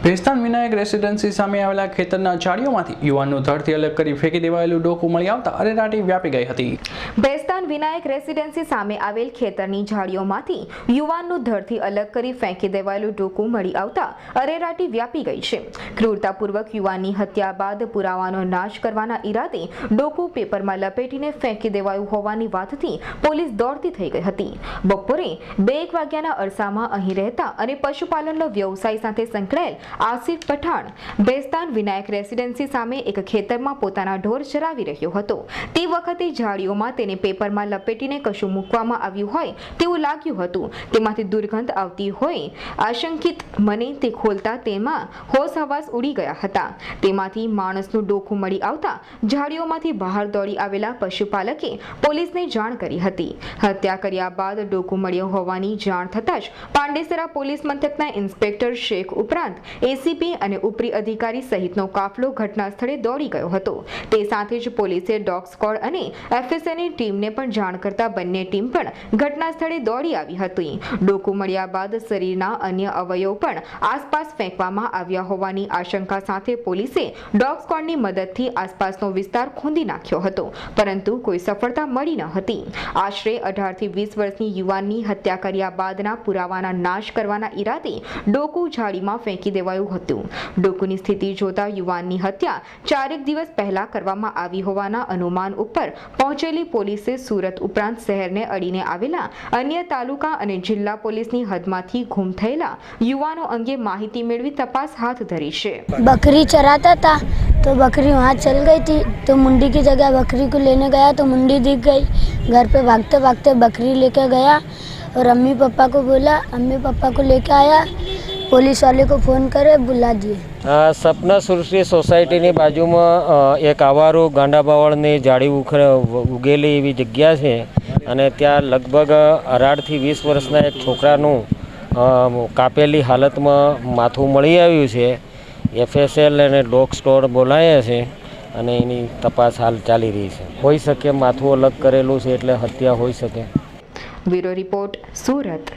Bhestan Vinayak residency સામે આવેલા ખેતરના ઝાડીઓમાંથી યુવાનનું ધડથી અલગ કરી ફેંકી દેવાયેલું ડોકું મળી આવતા અરેરાટી વ્યાપી ગઈ હતી। ભેસ્તાન વિનાયક રેસિડેન્સી સામે આવેલ ખેતરની ઝાડીઓમાંથી યુવાનનું ધડથી અલગ કરી ફેંકી દેવાયેલું ડોકું મળી આવતા અરેરાટી વ્યાપી ગઈ છે। ક્રૂરતાપૂર્વક યુવાનની હત્યા બાદ પુરાવાનો નાશ કરવાના ઈરાદે ડોકું પેપરમાં લપેટીને ફેંકી દેવાયું હોવાની વાતથી પોલીસ દોડતી થઈ ગઈ હતી। બપોરે 2 વાગ્યાના અરસામાં અહીં રહેતા અને પશુપાલનનો વ્યવસાય સાથે સંકળાયેલ આસિફ પઠાણ ભેસ્તાન વિનાયક રેસિડેન્સી સામે એક ખેતરમાં પોતાના ઢોર ચરાવી રહ્યો હતો। તે વખતે ઝાડીઓમાં તેને પેપરમાં લપેટીને કશું મૂકવામાં આવ્યું હોય તેવું લાગ્યું હતું। તેમાંથી દુર્ગંધ આવતી હોય આશંકિત મને તે ખોલતા તેમાં હોશ હવાસ ઉડી ગયા હતા। તેમાંથી માણસનું ડોકું મળી આવતા ઝાડીઓમાંથી બહાર દોડી આવેલા પશુપાલકે પોલીસને જાણ કરી હતી। હત્યા કર્યા બાદ ડોકું મળ્યું હોવાની જાણ થતાં જ પાંડેસરા પોલીસ મથકના ઇન્સ્પેક્ટર શેખ ઉપરાંત એસીપી અને ઉપરી અધિકારી સહિતનો કાફલો ઘટના સ્થળે દોડી ગયો હતો। તે સાથે જ પોલીસે ડોગ સ્ક્વોડ અને એફએસએની ટીમને પણ જાણ કરતા બંને ટીમ પણ ઘટના સ્થળે દોડી આવી હતી। ડોકું મળ્યા બાદ શરીરના અન્ય અવયવ પણ આસપાસ ફેંકવામાં આવ્યા હોવાની આશંકા સાથે પોલીસે ડોગ સ્ક્વોડની મદદથી આસપાસનો વિસ્તાર ખોદી નાખ્યો હતો, પરંતુ કોઈ સફળતા મળી ન હતી। આશરે 18 થી 20 વર્ષની યુવાનની હત્યા કર્યા બાદના પુરાવાના નાશ કરવાના ઈરાદે ડોકું ઝાડીમાં ફેંકી દેવાયું હતું। ડોકુની સ્થિતિ જોતા યુવાનની હત્યા 4 દિવસ પહેલા કરવામાં આવી હોવાના અનુમાન ઉપર પહોંચેલી પોલીસે સુરત ઉપરાંત શહેરને અડીને આવેલા અન્ય તાલુકા અને જિલ્લા પોલીસની હદમાંથી ગુમ થયેલા યુવાનો અંગે માહિતી મેળવી તપાસ હાથ ધરી છે। बकरी चराता था तो बकरी वहाँ चल गई थी, तो मुंडी की जगह बकरी को लेने गया तो मुंडी दिख गई। घर पे भागते भागते बकरी लेके गया और अम्मी पापा को बोला, अम्मी पापा को लेके आया, पुलिस वाले को फ़ोन करे बुला दिए। सपना सुरक्षित सोसायटीની બાજુમાં એક આવારું ગાંડા બાવળની જાડી ઉગેલી એવી જગ્યા છે અને ત્યાં લગભગ 18 થી 20 વર્ષના એક છોકરાનું કાપેલી હાલતમાં માથું મળી આવ્યું છે। એફએસએલ અને ડોગ સ્ક્વોડ બોલાયા છે અને એની તપાસ હાલ ચાલી રહી છે। હોઈ શકે માથું અલગ કરેલું છે એટલે હત્યા હોઈ શકે। Bureau report, Surat.